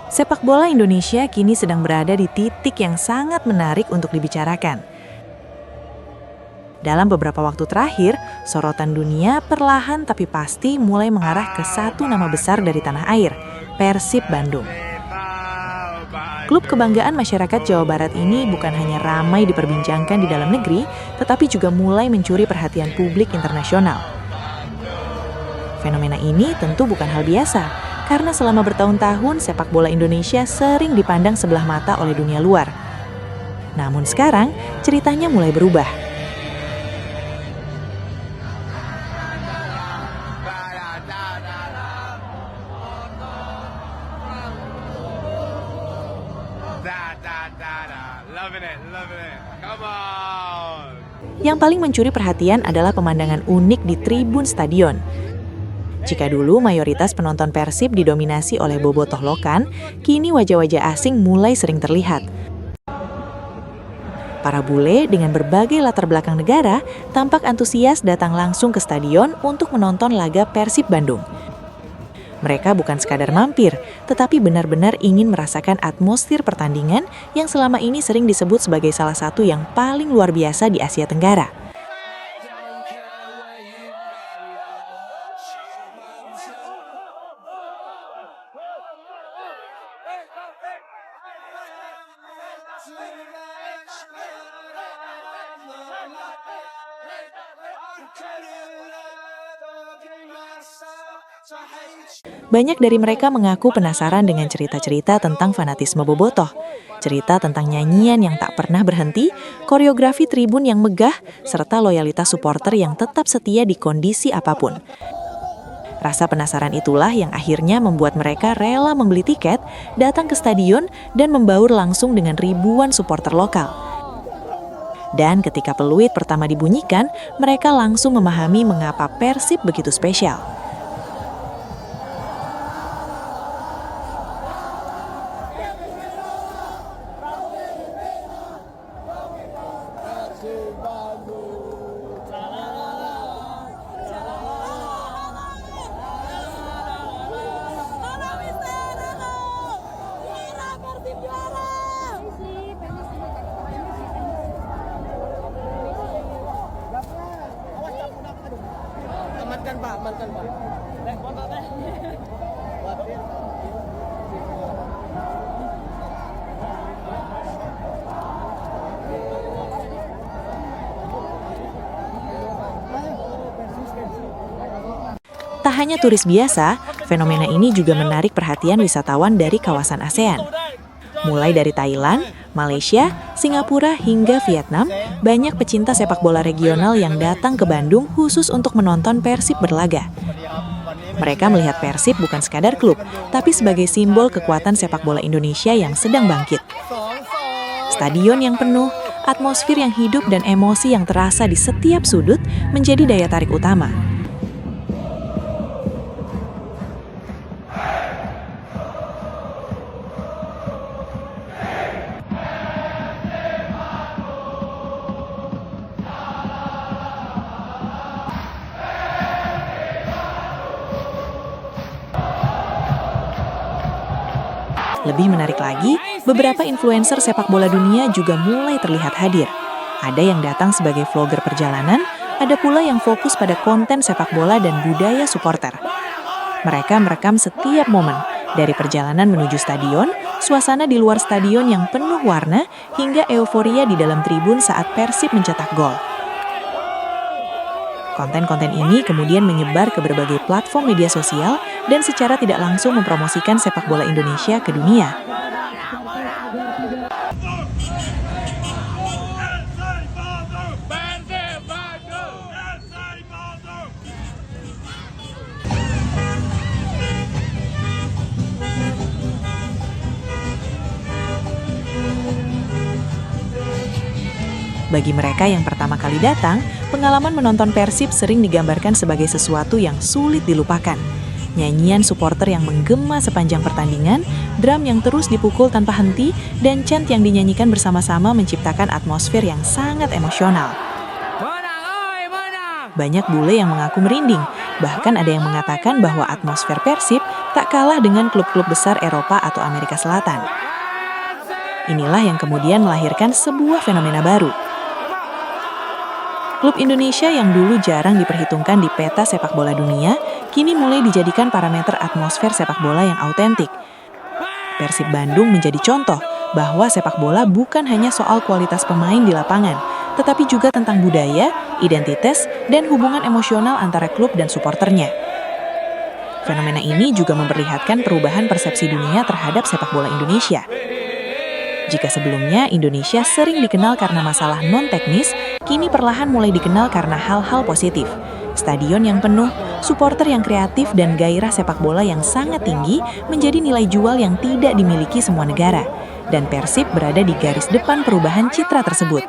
Sepak bola Indonesia kini sedang berada di titik yang sangat menarik untuk dibicarakan. Dalam beberapa waktu terakhir, sorotan dunia perlahan tapi pasti mulai mengarah ke satu nama besar dari tanah air, Persib Bandung. Klub kebanggaan masyarakat Jawa Barat ini bukan hanya ramai diperbincangkan di dalam negeri, tetapi juga mulai mencuri perhatian publik internasional. Fenomena ini tentu bukan hal biasa, karena selama bertahun-tahun sepak bola Indonesia sering dipandang sebelah mata oleh dunia luar. Namun sekarang, ceritanya mulai berubah. Yang paling mencuri perhatian adalah pemandangan unik di tribun stadion. Jika dulu mayoritas penonton Persib didominasi oleh bobotoh lokan, kini wajah-wajah asing mulai sering terlihat. Para bule dengan berbagai latar belakang negara tampak antusias datang langsung ke stadion untuk menonton laga Persib Bandung. Mereka bukan sekadar mampir, tetapi benar-benar ingin merasakan atmosfer pertandingan yang selama ini sering disebut sebagai salah satu yang paling luar biasa di Asia Tenggara. Banyak dari mereka mengaku penasaran dengan cerita-cerita tentang fanatisme bobotoh, cerita tentang nyanyian yang tak pernah berhenti, koreografi tribun yang megah, serta loyalitas supporter yang tetap setia di kondisi apapun. Rasa penasaran itulah yang akhirnya membuat mereka rela membeli tiket, datang ke stadion, dan membaur langsung dengan ribuan supporter lokal. Dan ketika peluit pertama dibunyikan, mereka langsung memahami mengapa Persib begitu spesial. Amankan Pak. Tak hanya turis biasa, fenomena ini juga menarik perhatian wisatawan dari kawasan ASEAN. Mulai dari Thailand, Malaysia, Singapura hingga Vietnam, banyak pecinta sepak bola regional yang datang ke Bandung khusus untuk menonton Persib berlaga. Mereka melihat Persib bukan sekadar klub, tapi sebagai simbol kekuatan sepak bola Indonesia yang sedang bangkit. Stadion yang penuh, atmosfer yang hidup dan emosi yang terasa di setiap sudut menjadi daya tarik utama. Lebih menarik lagi, beberapa influencer sepak bola dunia juga mulai terlihat hadir. Ada yang datang sebagai vlogger perjalanan, ada pula yang fokus pada konten sepak bola dan budaya supporter. Mereka merekam setiap momen, dari perjalanan menuju stadion, suasana di luar stadion yang penuh warna, hingga euforia di dalam tribun saat Persib mencetak gol. Konten-konten ini kemudian menyebar ke berbagai platform media sosial dan secara tidak langsung mempromosikan sepak bola Indonesia ke dunia. Bagi mereka yang pertama kali datang, pengalaman menonton Persib sering digambarkan sebagai sesuatu yang sulit dilupakan. Nyanyian supporter yang menggema sepanjang pertandingan, drum yang terus dipukul tanpa henti, dan chant yang dinyanyikan bersama-sama menciptakan atmosfer yang sangat emosional. banyak bule yang mengaku merinding. Bahkan ada yang mengatakan bahwa atmosfer Persib tak kalah dengan klub-klub besar Eropa atau Amerika Selatan. Inilah yang kemudian melahirkan sebuah fenomena baru. Klub Indonesia yang dulu jarang diperhitungkan di peta sepak bola dunia, kini mulai dijadikan parameter atmosfer sepak bola yang autentik. Persib Bandung menjadi contoh bahwa sepak bola bukan hanya soal kualitas pemain di lapangan, tetapi juga tentang budaya, identitas, dan hubungan emosional antara klub dan suporternya. Fenomena ini juga memperlihatkan perubahan persepsi dunia terhadap sepak bola Indonesia. Jika sebelumnya Indonesia sering dikenal karena masalah non-teknis, kini perlahan mulai dikenal karena hal-hal positif. Stadion yang penuh, suporter yang kreatif, dan gairah sepak bola yang sangat tinggi menjadi nilai jual yang tidak dimiliki semua negara. Dan Persib berada di garis depan perubahan citra tersebut.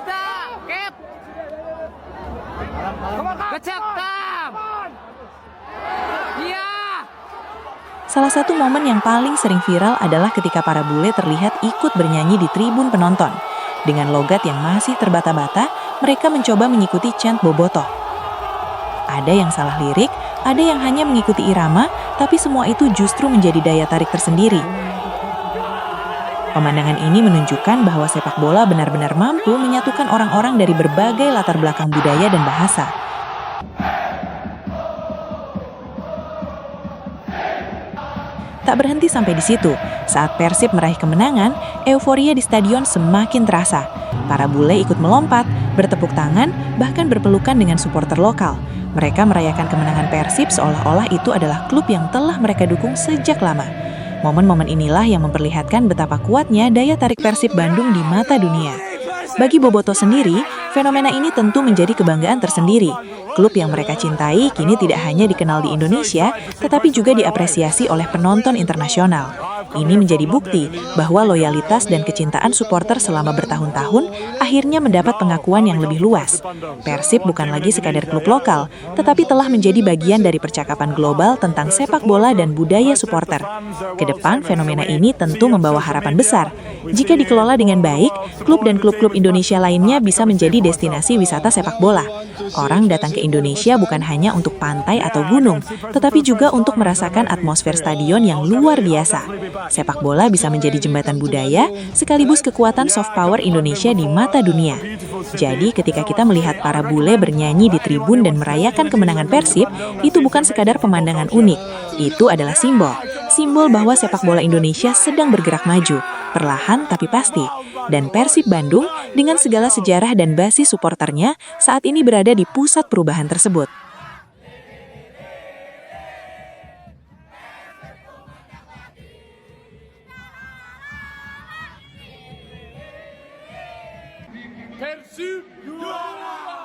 Salah satu momen yang paling sering viral adalah ketika para bule terlihat ikut bernyanyi di tribun penonton. Dengan logat yang masih terbata-bata, mereka mencoba mengikuti chant Bobotoh. Ada yang salah lirik, ada yang hanya mengikuti irama, tapi semua itu justru menjadi daya tarik tersendiri. Pemandangan ini menunjukkan bahwa sepak bola benar-benar mampu menyatukan orang-orang dari berbagai latar belakang budaya dan bahasa. Tak berhenti sampai di situ. Saat Persib meraih kemenangan, euforia di stadion semakin terasa. Para bule ikut melompat, bertepuk tangan, bahkan berpelukan dengan supporter lokal. Mereka merayakan kemenangan Persib seolah-olah itu adalah klub yang telah mereka dukung sejak lama. Momen-momen inilah yang memperlihatkan betapa kuatnya daya tarik Persib Bandung di mata dunia. Bagi Bobotoh sendiri, fenomena ini tentu menjadi kebanggaan tersendiri. Klub yang mereka cintai kini tidak hanya dikenal di Indonesia, tetapi juga diapresiasi oleh penonton internasional. Ini menjadi bukti bahwa loyalitas dan kecintaan supporter selama bertahun-tahun akhirnya mendapat pengakuan yang lebih luas. Persib bukan lagi sekadar klub lokal, tetapi telah menjadi bagian dari percakapan global tentang sepak bola dan budaya supporter. Kedepan, fenomena ini tentu membawa harapan besar. Jika dikelola dengan baik, klub dan klub-klub Indonesia lainnya bisa menjadi destinasi wisata sepak bola. Orang datang ke Indonesia bukan hanya untuk pantai atau gunung, tetapi juga untuk merasakan atmosfer stadion yang luar biasa. Sepak bola bisa menjadi jembatan budaya, sekaligus kekuatan soft power Indonesia di mata dunia. Jadi ketika kita melihat para bule bernyanyi di tribun dan merayakan kemenangan Persib, itu bukan sekadar pemandangan unik. Itu adalah simbol bahwa sepak bola Indonesia sedang bergerak maju, perlahan tapi pasti. Dan Persib Bandung dengan segala sejarah dan basis suporternya saat ini berada di pusat perubahan tersebut. Persib juara!